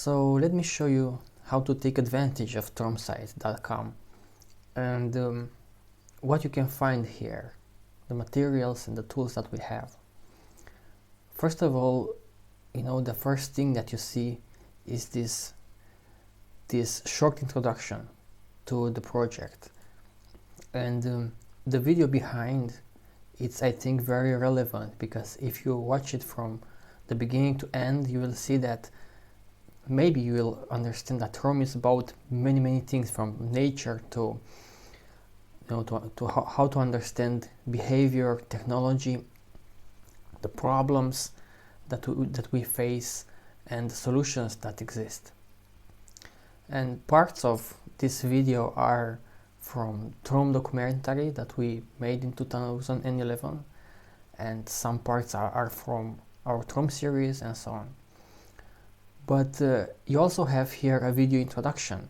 So let me show you how to take advantage of ThromSite.com and what you can find here, the materials and the tools that we have. First of all, the first thing that you see is this short introduction to the project, and the video behind it's, I think, very relevant, because if you watch it from the beginning to end, you will see that maybe you will understand that Throm is about many things, from nature to how to understand behavior, technology, the problems that we face, and the solutions that exist. And parts of this video are from Throm documentary that we made in 2011, and some parts are from our Throm series and so on. But you also have here a video introduction.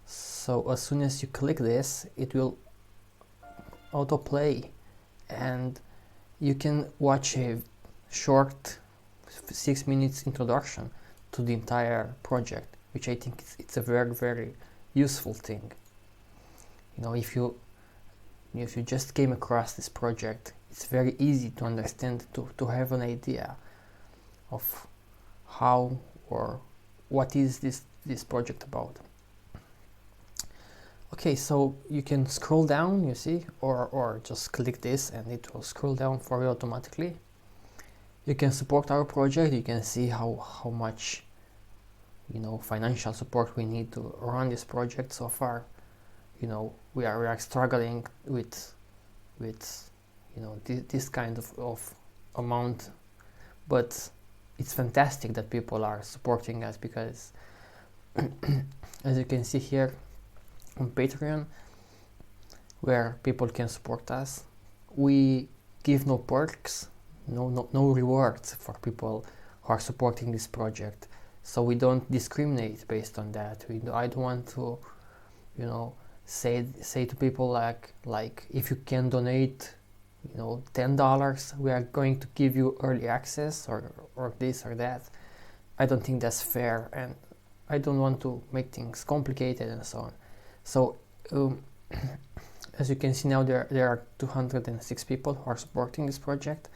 So as soon as you click this, it will autoplay and you can watch a short 6 minutes introduction to the entire project, which I think it's a very useful thing. If you just came across this project, it's very easy to understand, to have an idea of how or what is this project about. Okay, so you can scroll down, you see, or just click this and it will scroll down for you automatically. You can support our project. You can see how much financial support we need to run this project. So far, we are struggling with this kind of amount, but it's fantastic that people are supporting us, because as you can see here on Patreon, where people can support us, we give no perks, no rewards for people who are supporting this project. So we don't discriminate based on that. I don't want to say to people like if you can donate $10, we are going to give you early access or this or that. I don't think that's fair, and I don't want to make things complicated and so on. So as you can see now, there are 206 people who are supporting this project,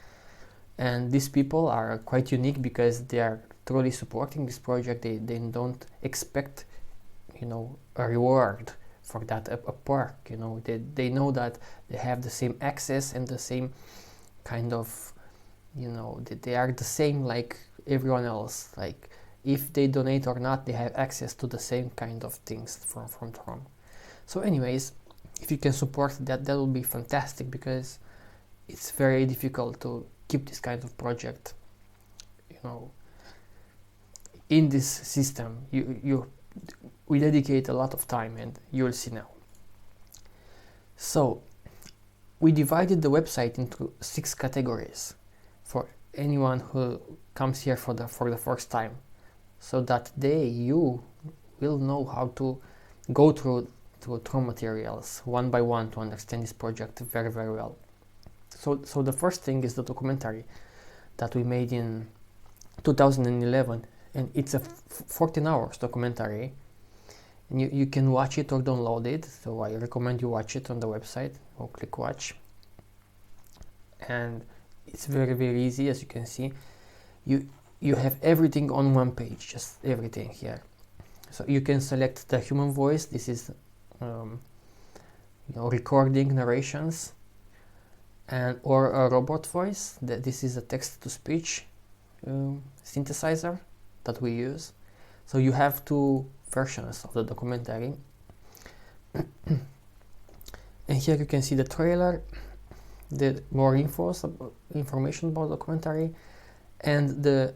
and these people are quite unique because they are truly supporting this project. They don't expect a reward for that, a perk. They know that they have the same access and the same kind of they are the same like everyone else. Like if they donate or not, they have access to the same kind of things from Throm. So anyways, if you can support that will be fantastic, because it's very difficult to keep this kind of project in this system. We dedicate a lot of time, and you will see now. So we divided the website into 6 categories for anyone who comes here for the first time, so that you will know how to go through Throm materials one by one to understand this project very well. So the first thing is the documentary that we made in 2011, and it's a 14 hours documentary, and you can watch it or download it. So I recommend you watch it on the website, or click watch, and it's very easy. As you can see, you have everything on one page, just everything here. So you can select the human voice. This is recording narrations, or a robot voice. This is a text-to-speech synthesizer that we use. So you have 2 versions of the documentary. And here you can see the trailer, the more information about the documentary, and the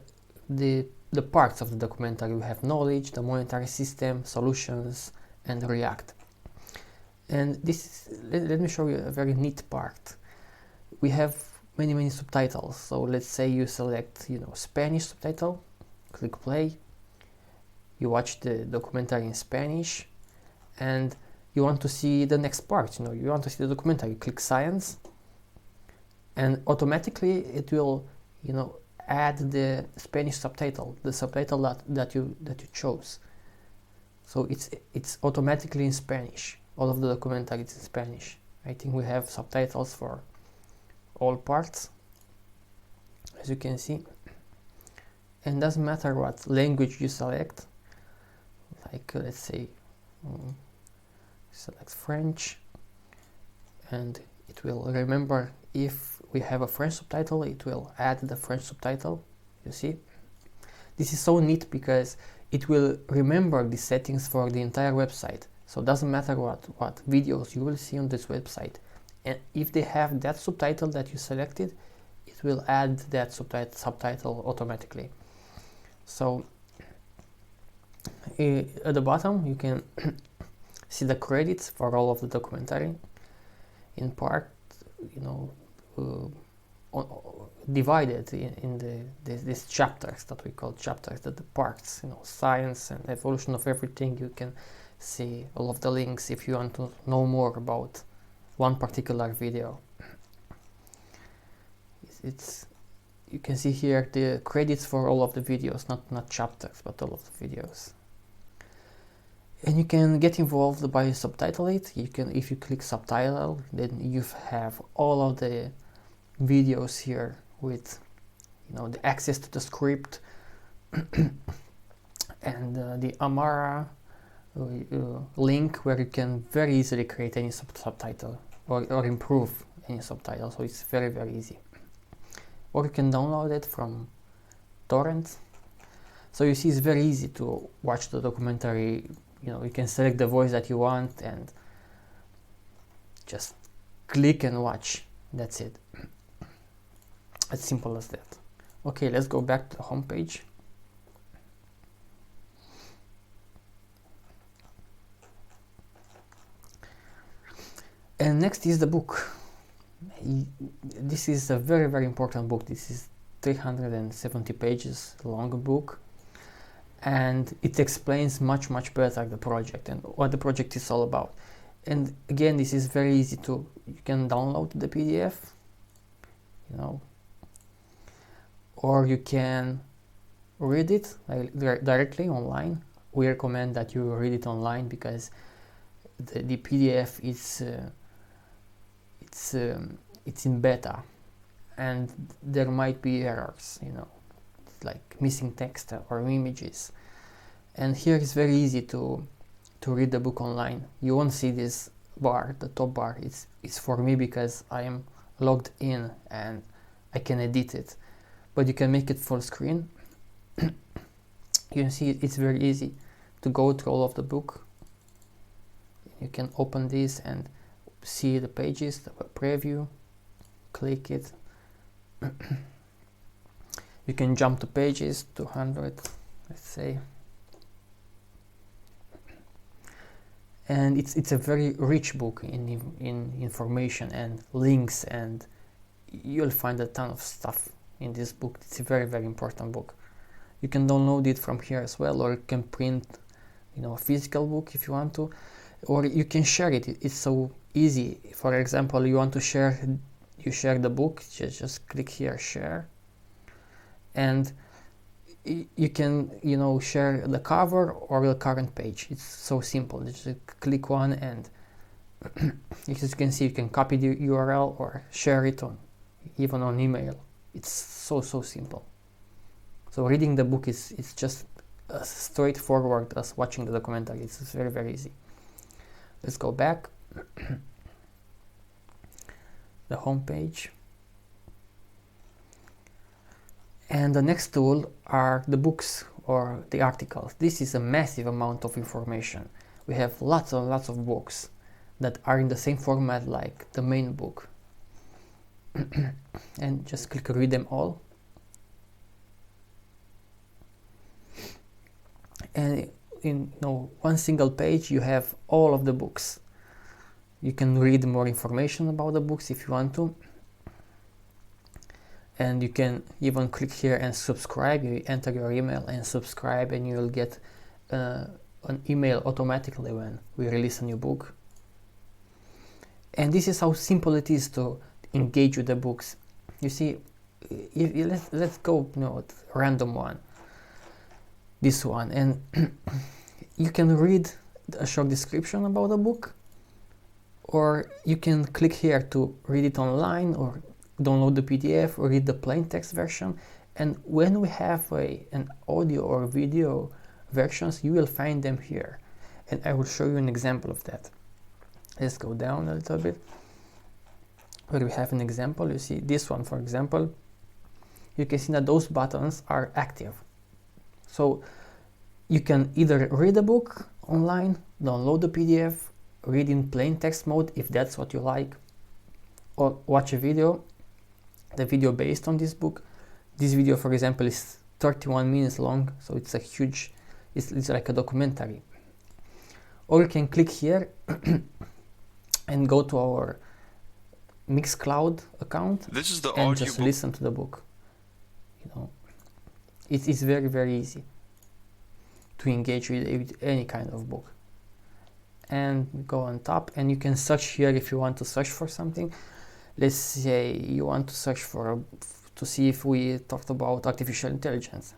parts of the documentary. We have knowledge, the monetary system, solutions, and React. And let me show you a very neat part. We have many subtitles. So let's say you select Spanish subtitle, click play, you watch the documentary in Spanish, and you want to see the next part. You want to see the documentary, click science, and automatically it will add the Spanish subtitle, the subtitle that you chose. So it's automatically in Spanish. All of the documentary is in Spanish. I think we have subtitles for all parts, as you can see. And doesn't matter what language you select. Like let's say select French, and it will remember if we have a French subtitle, it will add the French subtitle. You see, this is so neat because it will remember the settings for the entire website. So it doesn't matter what videos you will see on this website, and if they have that subtitle that you selected, it will add that subtitle automatically. So at the bottom you can see the credits for all of the documentary in part, divided in these chapters that we call chapters, the parts, science and evolution of everything. You can see all of the links if you want to know more about one particular video. You can see here the credits for all of the videos, not chapters, but all of the videos. And you can get involved by subtitle it. You can, if you click subtitle, then you have all of the videos here with, the access to the script and the Amara link where you can very easily create any subtitle or improve any subtitle. So it's very, very easy. Or you can download it from torrents. So you see, it's very easy to watch the documentary. You can select the voice that you want and just click and watch. That's it. As simple as that. Okay, let's go back to the home page. And next is the book. This is a very, very important book. This is 370 pages long book, and it explains much better the project and what the project is all about. And again, this is very easy you can download the PDF, or you can read it directly online. We recommend that you read it online because the PDF is it's in beta, and there might be errors, like missing text or images. And here it's very easy to read the book online. You won't see this bar, the top bar. It's for me because I am logged in and I can edit it. But you can make it full screen. You can see it's very easy to go through all of the book. You can open this and see the pages, the preview, click it. You can jump to pages 200, let's say. And it's a very rich book in information and links, and you'll find a ton of stuff in this book. It's a very, very important book. You can download it from here as well, or you can print a physical book if you want to, or you can share it. It's so easy. For example, you want to share the book, just click here, share, and you can share the cover or the current page. It's so simple. Just click one, and as you can see, you can copy the URL or share it even on email. It's so simple. So reading the book is just as straightforward as watching the documentary. It's very, very easy. Let's go back. The home page. And the next tool are the books or the articles. This is a massive amount of information. We have lots and lots of books that are in the same format like the main book. And just click read them all. And in one single page you have all of the books. You can read more information about the books if you want to. And you can even click here and subscribe. You enter your email and subscribe, and you will get an email automatically when we release a new book. And this is how simple it is to engage with the books. You see, let's go, random one, this one, and you can read a short description about the book, or you can click here to read it online, or download the PDF, or read the plain text version. And when we have an audio or video versions, you will find them here, and I will show you an example of that. Let's go down a little bit, where we have an example. You see this one, for example. You can see that those buttons are active. So you can either read a book online, download the PDF, read in plain text mode if that's what you like, or watch a video, the video based on this book. This video, for example, is 31 minutes long, so it's a huge, it's like a documentary. Or you can click here and go to our Mixcloud account and just listen to the book. It's very, very easy to engage with any kind of book. And go on top, and you can search here if you want to search for something. Let's say you want to search to see if we talked about artificial intelligence.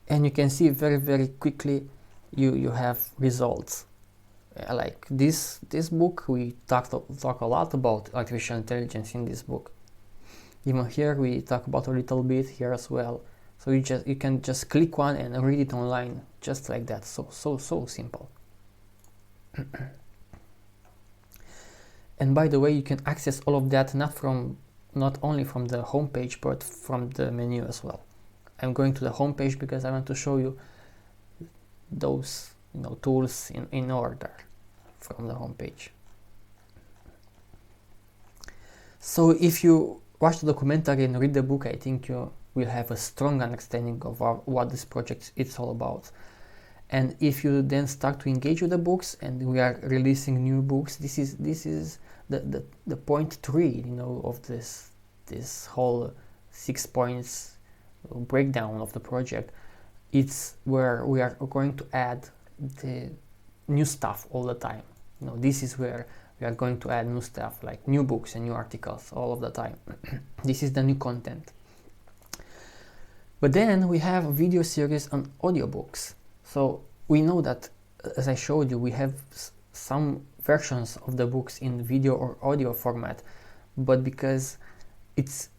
And you can see very, very quickly you have results. Like this book, we talk a lot about artificial intelligence in this book. Even here we talk about a little bit here as well. So you can just click one and read it online, just like that. So simple. And by the way, you can access all of that not only from the home page, but from the menu as well. I'm going to the home page because I want to show you those tools in order from the home page. So if you watch the documentary and read the book, I think you will have a strong understanding of what this project is all about. And if you then start to engage with the books, and we are releasing new books, this is the point 3, of this whole 6 points breakdown of the project. It's where we are going to add the new stuff all the time. This is where we are going to add new stuff, like new books and new articles all of the time. This is the new content. But then we have a video series on audiobooks. So we know that, as I showed you, we have some versions of the books in video or audio format, but because it's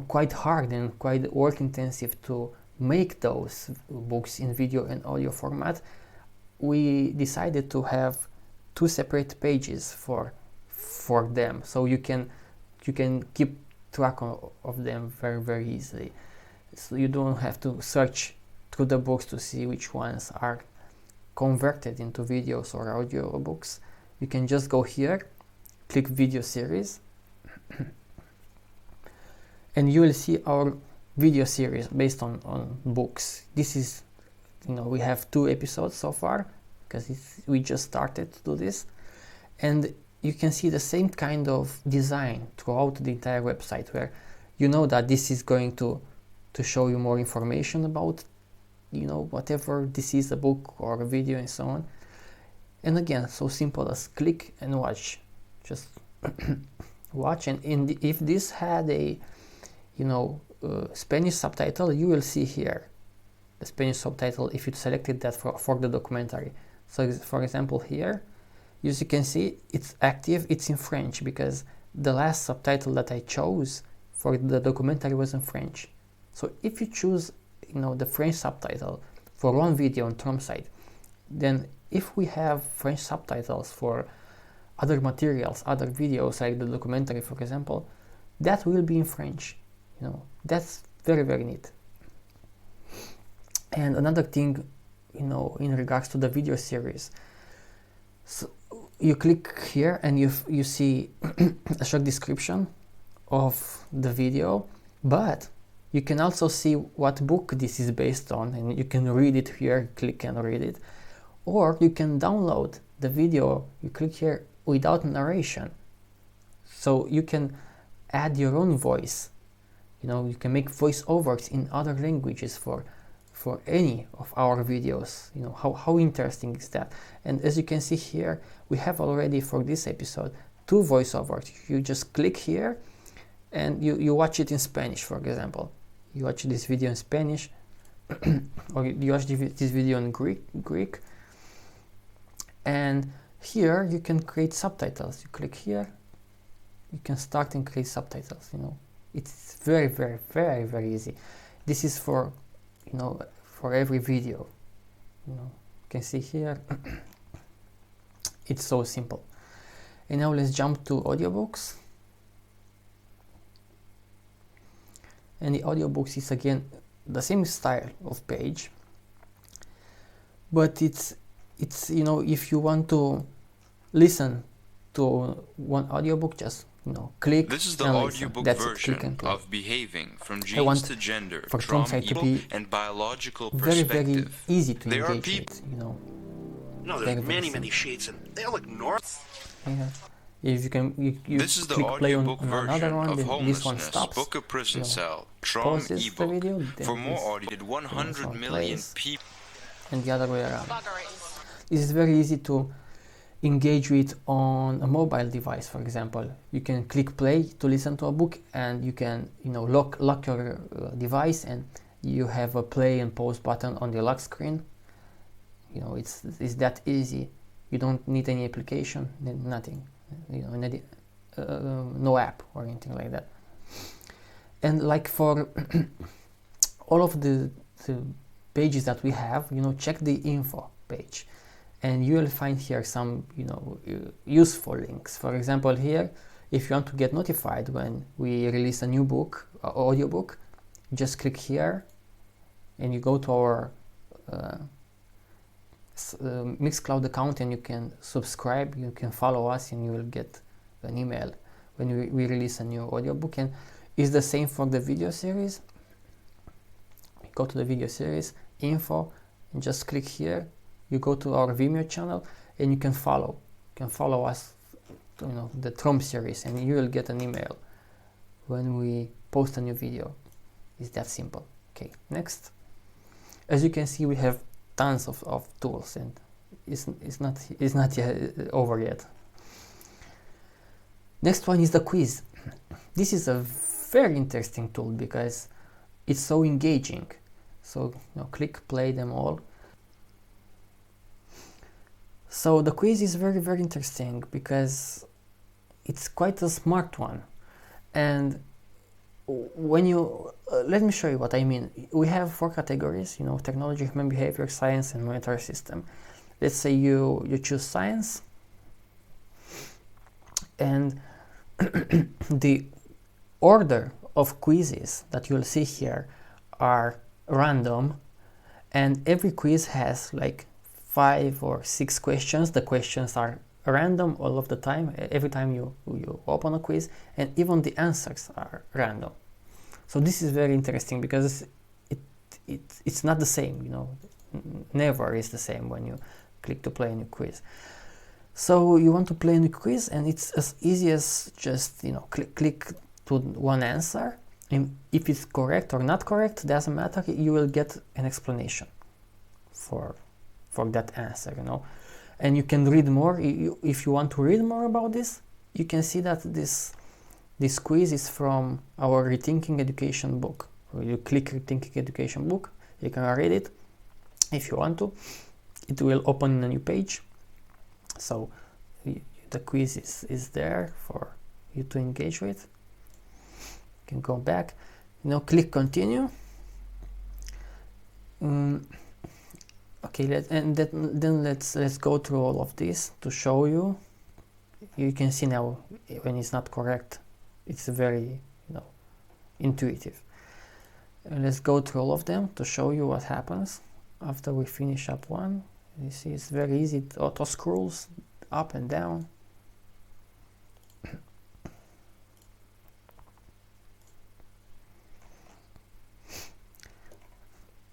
quite hard and quite work intensive to make those books in video and audio format, we decided to have 2 separate pages for them, so you can keep track of them very, very easily. So you don't have to search through the books to see which ones are converted into videos or audio books. You can just go here, click video series, and you will see our video series based on books. This is, we have 2 episodes so far, because we just started to do this, and you can see the same kind of design throughout the entire website, where that this is going to show you more information about whatever this is, a book or a video and so on. And again, so simple as click and watch. Just watch, and if this had a Spanish subtitle, you will see here the Spanish subtitle if you selected that for the documentary. So for example here, as you can see, it's active, it's in French, because the last subtitle that I chose for the documentary was in French. So if you choose the French subtitle for one video on Tromsite, then if we have French subtitles for other materials, other videos like the documentary, for example, that will be in French. That's very, very neat. And another thing, in regards to the video series, so you click here and you see a short description of the video, but you can also see what book this is based on, and you can read it here, click and read it. Or you can download the video, you click here, without narration. So you can add your own voice. You can make voiceovers in other languages for for any of our videos. You know, how interesting is that? And as you can see here, we have already for this episode 2 voiceovers. You just click here and you watch it in Spanish, for example. You watch this video in Spanish or you watch this video in Greek, and here you can create subtitles. You click here, you can start and create subtitles. You know, it's very, very, very, very easy. This is for, you know, for every video. You know, you can see here. It's so simple. And now let's jump to audiobooks. And the audiobooks is again the same style of page, but it's you know, if you want to listen to one audiobook, just, you know, click. This is the and audiobook version of Behaving from Genes to Gender, Trauma, Evil, and Biological Perspective. Very easy to engage with, you know. No, there's many shades, and they all ignore. Yeah. If you can, you this is the click play on audiobook another version one, of this one Homelessness, stops. Book of Prison You know, Cell, Trauma, pauses the ebook. video, For then more this, audio, did 100 one million plays, people. and the other way around. This is very easy to engage with on a mobile device. For example, you can click play to listen to a book, and you can, you know, lock your device, and you have a play and pause button on the lock screen. You know, it's that easy. You don't need any application, nothing. You know, no app or anything like that. And like for all of the pages that we have, you know, check the info page, and you will find here some, you know, useful links. For example, here, if you want to get notified when we release a new book, audiobook, just click here, and you go to our Mixcloud account, and you can subscribe, you can follow us, and you will get an email when we release a new audiobook. And it's the same for the video series. Go to the video series, info, and just click here. You go to our Vimeo channel, and you can follow us, you know, the Trump series, and you will get an email when we post a new video. It's that simple. Okay, next. As you can see, we have tons of tools, and it's not yet over yet. Next one is the quiz. This is a very interesting tool because it's so engaging. So, you know, click play them all. So the quiz is very, very interesting because it's quite a smart one. And when you let me show you what I mean. We have 4 categories, you know: technology, human behavior, science, and monetary system. Let's say you choose science, and the order of quizzes that you'll see here are random, and every quiz has like 5 or 6 questions. The questions are random all of the time, every time you open a quiz, and even the answers are random. So this is very interesting because it's not the same, you know, never is the same when you click to play a new quiz. So you want to play a new quiz, and it's as easy as just, you know, click to one answer, and if it's correct or not correct, doesn't matter, you will get an explanation for that answer, you know. And you can read more. If you want to read more about this, you can see that this quiz is from our Rethinking Education book. You click Rethinking Education book, you can read it if you want to. It will open in a new page. So the quiz is there for you to engage with. You can go back, you know, click continue. Okay, then let's go through all of this to show you. You can see now when it's not correct. It's very, you know, intuitive. And let's go through all of them to show you what happens after we finish up one. You see, it's very easy. It auto scrolls up and down.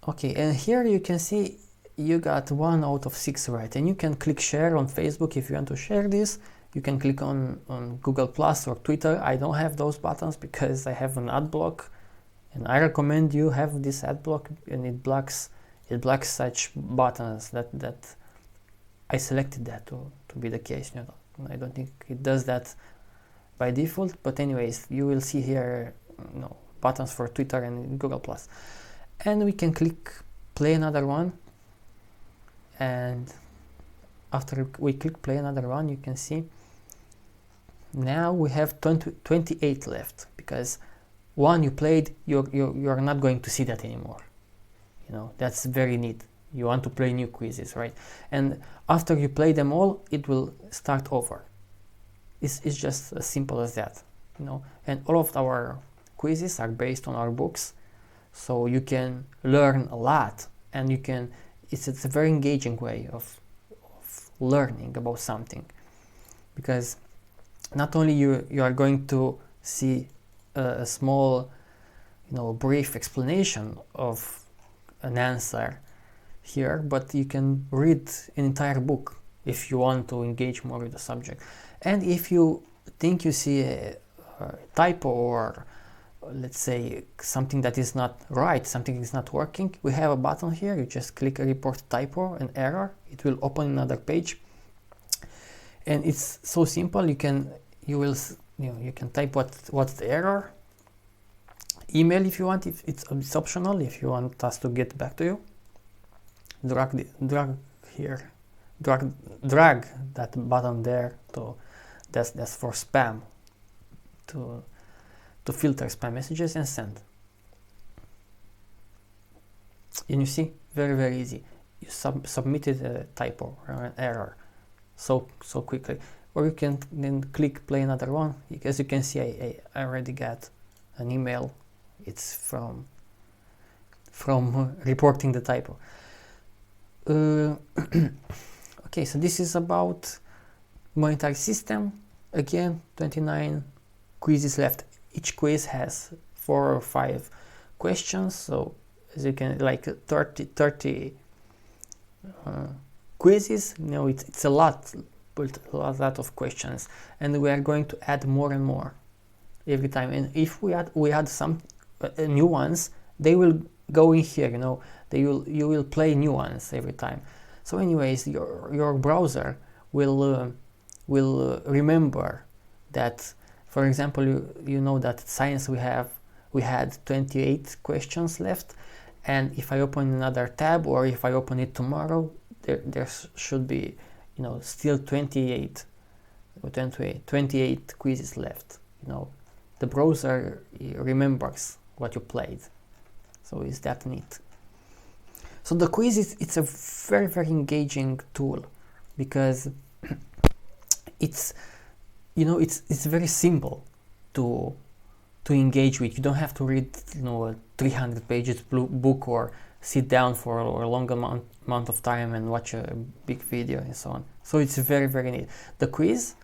Okay, and here you can see you got 1 out of 6 right, and you can click share on Facebook if you want to share this. You can click on Google Plus or Twitter. I don't have those buttons because I have an ad block, and I recommend you have this ad block, and it blocks it blocks such buttons that I selected that to be the case. I don't think it does that by default, but anyways, you will see here buttons for Twitter and Google+. And we can click play another one, and after we click play another one, you can see now we have 28 left, because one you played, you're not going to see that anymore. That's very neat. You want to play new quizzes, right? And after you play them all, it will start over. It's just as simple as that, And all of our quizzes are based on our books, so you can learn a lot, and it's a very engaging way of learning about something, because not only you are going to see a small, brief explanation of an answer here, but you can read an entire book if you want to engage more with the subject. And if you think you see a typo, or let's say something that is not right, something is not working, we have a button here. You just click report typo and error. It will open another page, and it's so simple. You can type what's the error. Email if you want. If it's optional. If you want us to get back to you, drag that button there to that's for spam, to filter spam messages and send. And you see, very, very easy. You submitted a typo or an error so quickly. Or you can then click play another one. As you can see, I already got an email. It's from reporting the typo. Okay, so this is about monetary system. Again, 29 quizzes left. Each quiz has 4 or 5 questions, so as you can, like 30 quizzes, it's a lot, but a lot of questions, and we are going to add more and more every time. And if we add some new ones, they will go in here. You will play new ones every time. So anyways, your browser will remember that. For example, you know that science we had 28 questions left, and if I open another tab, or if I open it tomorrow, there should be still 28 quizzes left. The browser remembers what you played, so is that neat. So the quiz it's a very, very engaging tool, because it's very simple to engage with. You don't have to read a 300 pages book, or sit down for a long amount of time and watch a big video and so on. So it's very, very neat. The quiz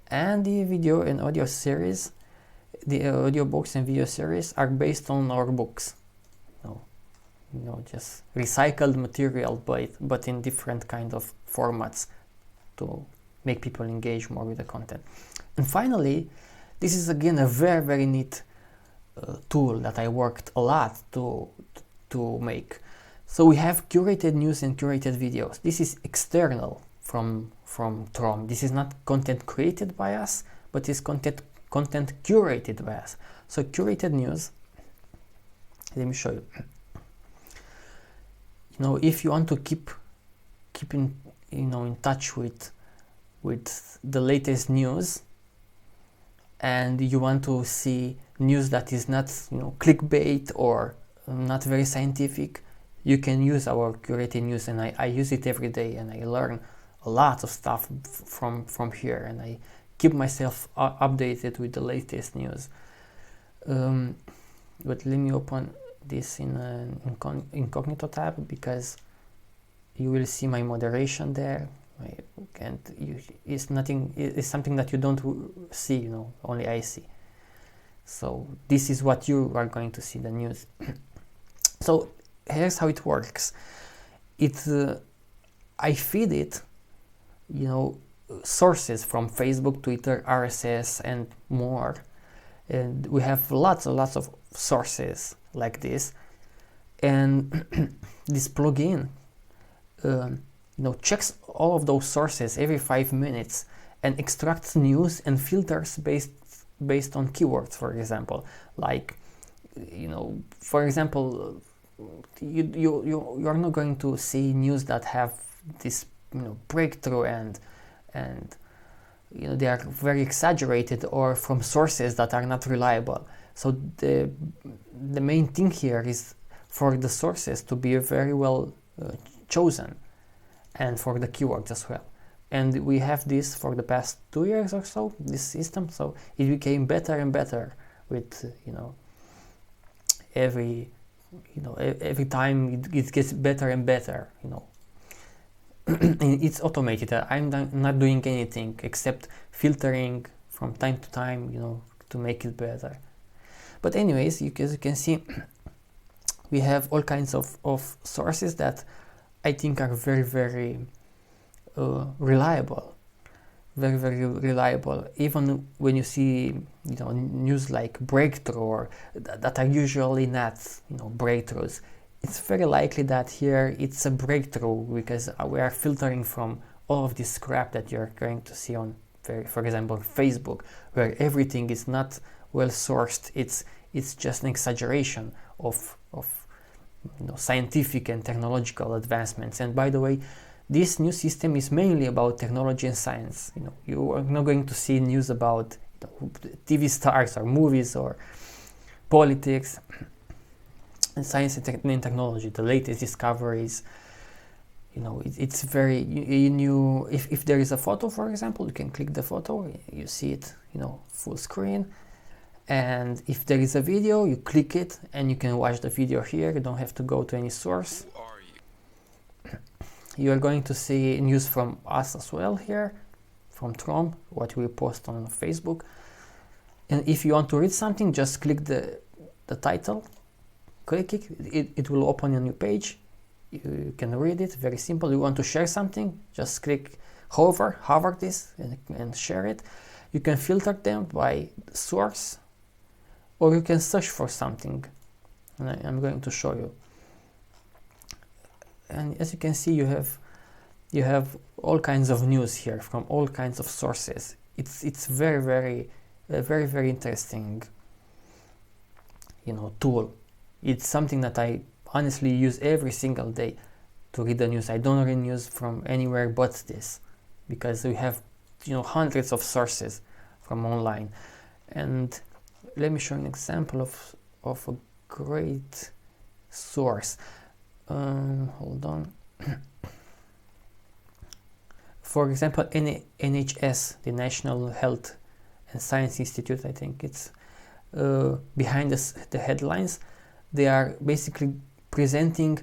and the video and audio series, the audio books and video series are based on our books. Just recycled material, but in different kind of formats to make people engage more with the content. And finally, this is again a very, very neat tool that I worked a lot to make. So we have curated news and curated videos. This is external from Trom. This is not content created by us, but is content curated by us. So curated news, let me show you. If you want to keep in touch with the latest news, and you want to see news that is not clickbait or not very scientific, you can use our curated news, and I use it every day, and I learn a lot of stuff from here, and I keep myself updated with the latest news. But let me open this in an incognito tab, because you will see my moderation there, and it's something that you don't see, only I see. So this is what you are going to see, the news. So here's how it works. I feed it sources from Facebook, Twitter, RSS, and more, and we have lots and lots of sources like this, and this plugin checks all of those sources every 5 minutes and extracts news and filters based on keywords, for example. Like, for example, you are not going to see news that have this breakthrough and they are very exaggerated or from sources that are not reliable. So the main thing here is for the sources to be very well chosen, and for the keywords as well. And we have this for the past 2 years or so, this system. So it became better and better with every time it gets better and better. And it's automated. I'm not doing anything except filtering from time to time, to make it better. But anyways, as you can see, we have all kinds of sources that I think are very, very reliable. Very, very reliable. Even when you see, news like breakthrough or that are usually not, breakthroughs, it's very likely that here it's a breakthrough because we are filtering from all of this crap that you're going to see on, for example, Facebook, where everything is not well sourced. It's just an exaggeration of scientific and technological advancements. And by the way, this new system is mainly about technology and science. You are not going to see news about TV stars or movies or politics. And science and technology, the latest discoveries. It's very new. If there is a photo, for example, you can click the photo, you see it, full screen. And if there is a video, you click it and you can watch the video here. You don't have to go to any source. Who are you? You are going to see news from us as well here, from Trom, what we post on Facebook. And if you want to read something, just click the title, click it, it will open a new page. You can read it, very simple. You want to share something, just click, hover this and share it. You can filter them by source, or you can search for something, and I'm going to show you. And as you can see, you have all kinds of news here from all kinds of sources. It's very, very, very, very interesting, tool. It's something that I honestly use every single day to read the news. I don't read news from anywhere but this, because we have hundreds of sources from online. And let me show you an example of a great source. Hold on. For example, NHS, the National Health and Science Institute, I think it's behind the headlines. They are basically presenting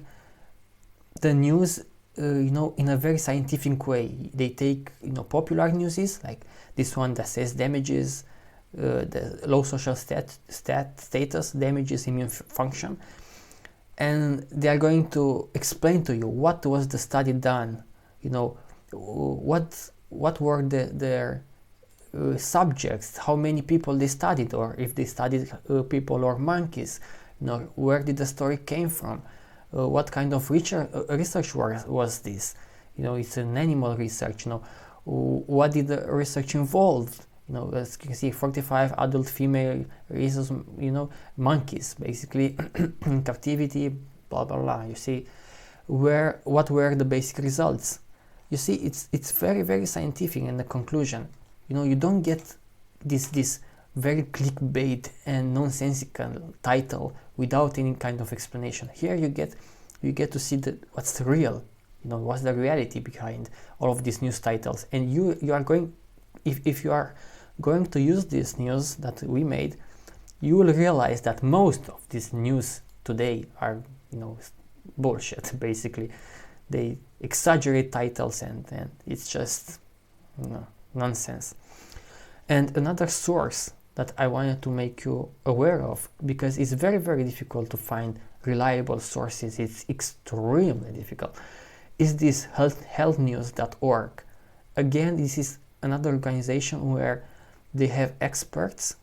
the news in a very scientific way. They take popular newses like this one that says damages the low social status damages immune function, and they are going to explain to you what was the study done, what were their subjects, how many people they studied, or if they studied people or monkeys, where did the story came from, what kind of research was this, it's an animal research, what did the research involve, as you can see, 45 adult female rhesus, monkeys basically in captivity, blah blah blah. You see what were the basic results. You see, it's very, very scientific in the conclusion. You don't get this very clickbait and nonsensical title without any kind of explanation. Here you get to see what's real, what's the reality behind all of these news titles. And you are going, if you are going to use this news that we made, you will realize that most of this news today are bullshit. Basically, they exaggerate titles and it's just nonsense. And another source that I wanted to make you aware of, because it's very, very difficult to find reliable sources, it's extremely difficult, is this healthnews.org. Again, this is another organization where they have experts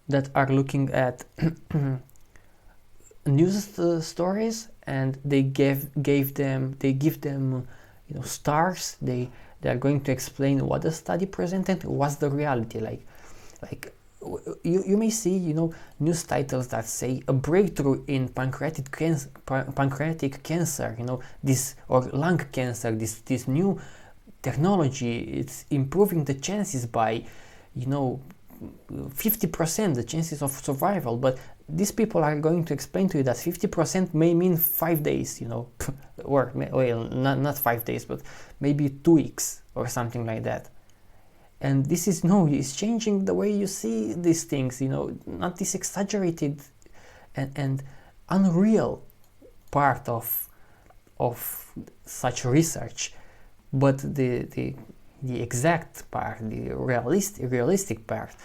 that are looking at news stories, and they give them stars. They are going to explain what the study presented, what's the reality. Like you may see news titles that say a breakthrough in pancreatic cancer, this, or lung cancer, this new technology, it's improving the chances by 50%, the chances of survival. But these people are going to explain to you that 50% may mean 5 days, or well, not 5 days, but maybe 2 weeks or something like that. And this is it's changing the way you see these things, not this exaggerated and unreal part of such research, but the exact part, the realistic part.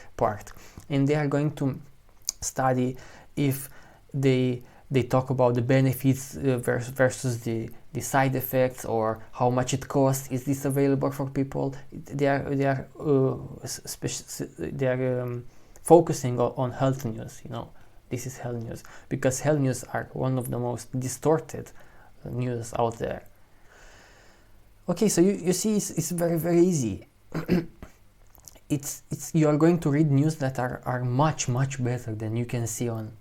And they are going to study if they talk about the benefits versus the side effects, or how much it costs. Is this available for people? They are focusing on health news. This is health news, because health news are one of the most distorted news out there. Okay, so you see, it's very, very easy. You are going to read news that are much, much better than you can see on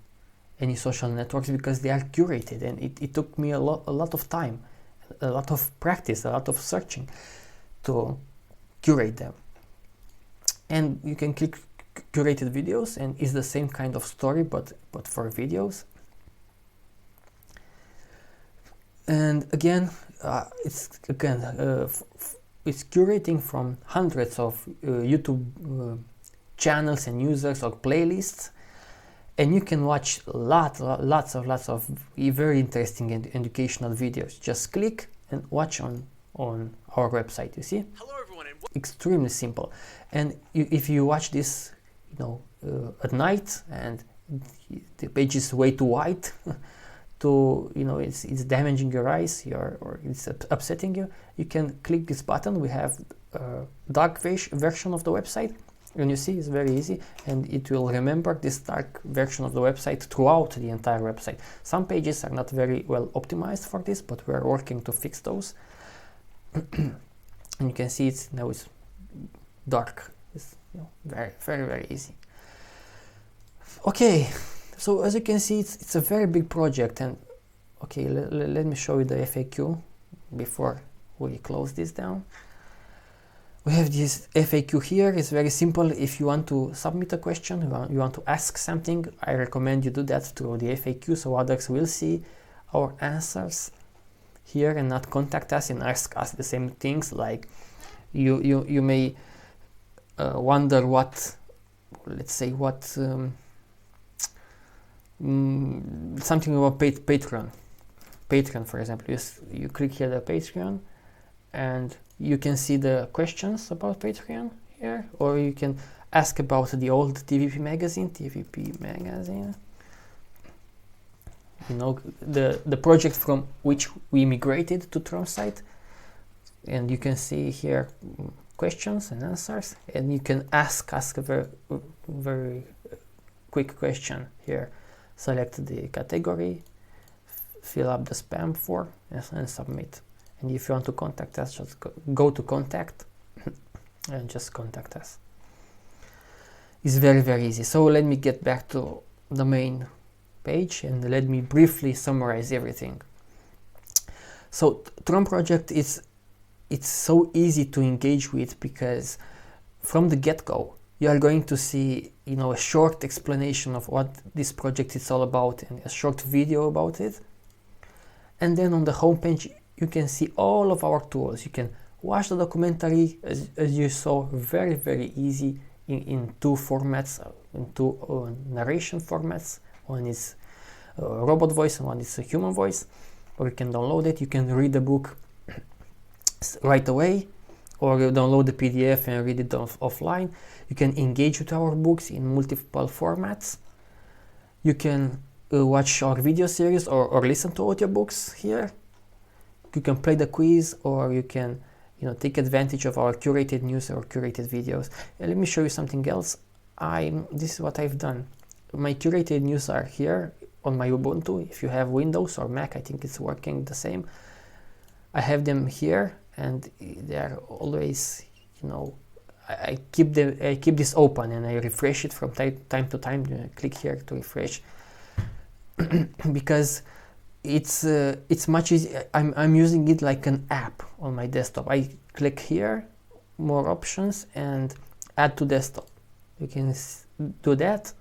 any social networks, because they are curated, and it took me a lot of time, a lot of practice, a lot of searching to curate them. And you can click curated videos, and it's the same kind of story, but for videos. And again, it's curating from hundreds of YouTube channels and users or playlists, and you can watch lots of very interesting and educational videos. Just click and watch on our website. You see? Hello everyone. Extremely simple. And if you watch this, at night, and the page is way too wide, it's damaging your eyes, or it's upsetting you, you can click this button. We have a dark version of the website, and you see it's very easy, and it will remember this dark version of the website throughout the entire website. Some pages are not very well optimized for this, but we are working to fix those. And you can see now it's dark. It's very, very, very easy. Okay, so as you can see, it's a very big project. And okay, let me show you the FAQ before we close this down. We have this FAQ here. It's very simple. If you want to submit a question, you want to ask something, I recommend you do that through the FAQ, so others will see our answers here and not contact us and ask us the same things. Like you may wonder what, let's say, something about Patreon, for example. You click here the Patreon, and you can see the questions about Patreon here, or you can ask about the old TVP magazine, the project from which we migrated to TromSite. And you can see here questions and answers, and you can ask a very, very quick question here. Select the category, fill up the spam form, and submit. And if you want to contact us, just go to contact and just contact us. It's very, very easy. So let me get back to the main page, and let me briefly summarize everything. So Trom project it's so easy to engage with, because from the get-go you are going to see a short explanation of what this project is all about, and a short video about it. And then on the homepage you can see all of our tools. You can watch the documentary, as you saw, very, very easy, in two formats, in two narration formats. One is robot voice and one is a human voice. Or you can download it. You can read the book right away, or you download the PDF and read it offline. You can engage with our books in multiple formats. You can watch our video series, or listen to audiobooks here. You can play the quiz, or you can take advantage of our curated news or curated videos. And let me show you something else. This is what I've done. My curated news are here on my Ubuntu. If you have Windows or Mac, I think it's working the same. I have them here, and they are always, you know, I keep this open and I refresh it from time to time. Click here to refresh because it's much easier. I'm using it like an app on my desktop. I click here, more options, and add to desktop. You can do that.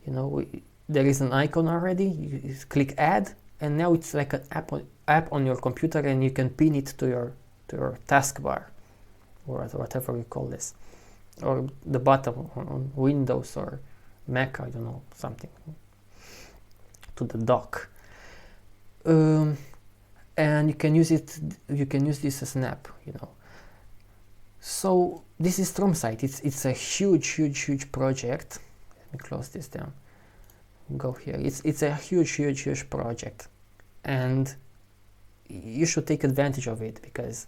You know, there is an icon already. You click add, and now it's like an app on your computer, and you can pin it to your taskbar, or whatever you call this, or the bottom on Windows or Mac, I don't know, something, to the dock. And you can use it. You can use this as an app, you know. So this is StromSite. It's a huge project. Let me close this down. Go here. It's a huge project, and you should take advantage of it because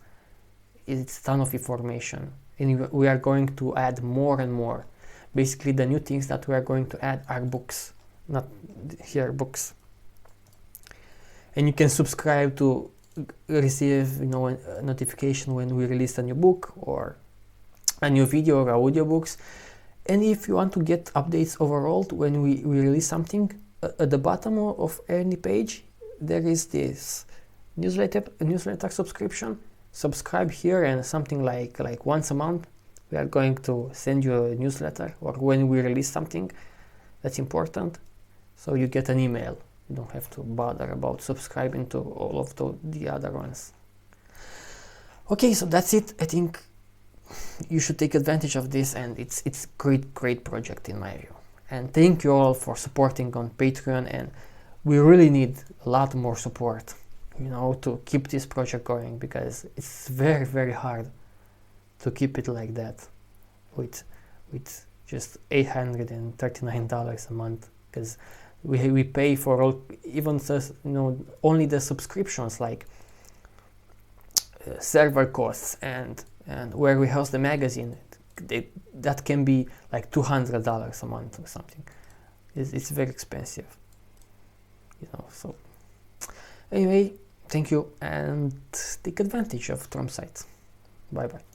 it's a ton of information, and we are going to add more and more. Basically, the new things that we are going to add are books, not here books. And you can subscribe to receive, you know, a notification when we release a new book or a new video or audiobooks. And if you want to get updates overall when we release something, at the bottom of any page there is this newsletter subscription. Subscribe here, and something like once a month we are going to send you a newsletter, or when we release something that's important, so you get an email. You don't have to bother about subscribing to all of the other ones. Okay, so that's it. I think you should take advantage of this, and it's great project in my view. And thank you all for supporting on Patreon, and we really need a lot more support, you know, to keep this project going, because it's very hard to keep it like that with just $839 a month, because we pay for all, even you know, only the subscriptions, like server costs and where we host the magazine. That can be like $200 a month or something. It's very expensive, you know. So anyway, thank you, and take advantage of StromSite. Bye bye.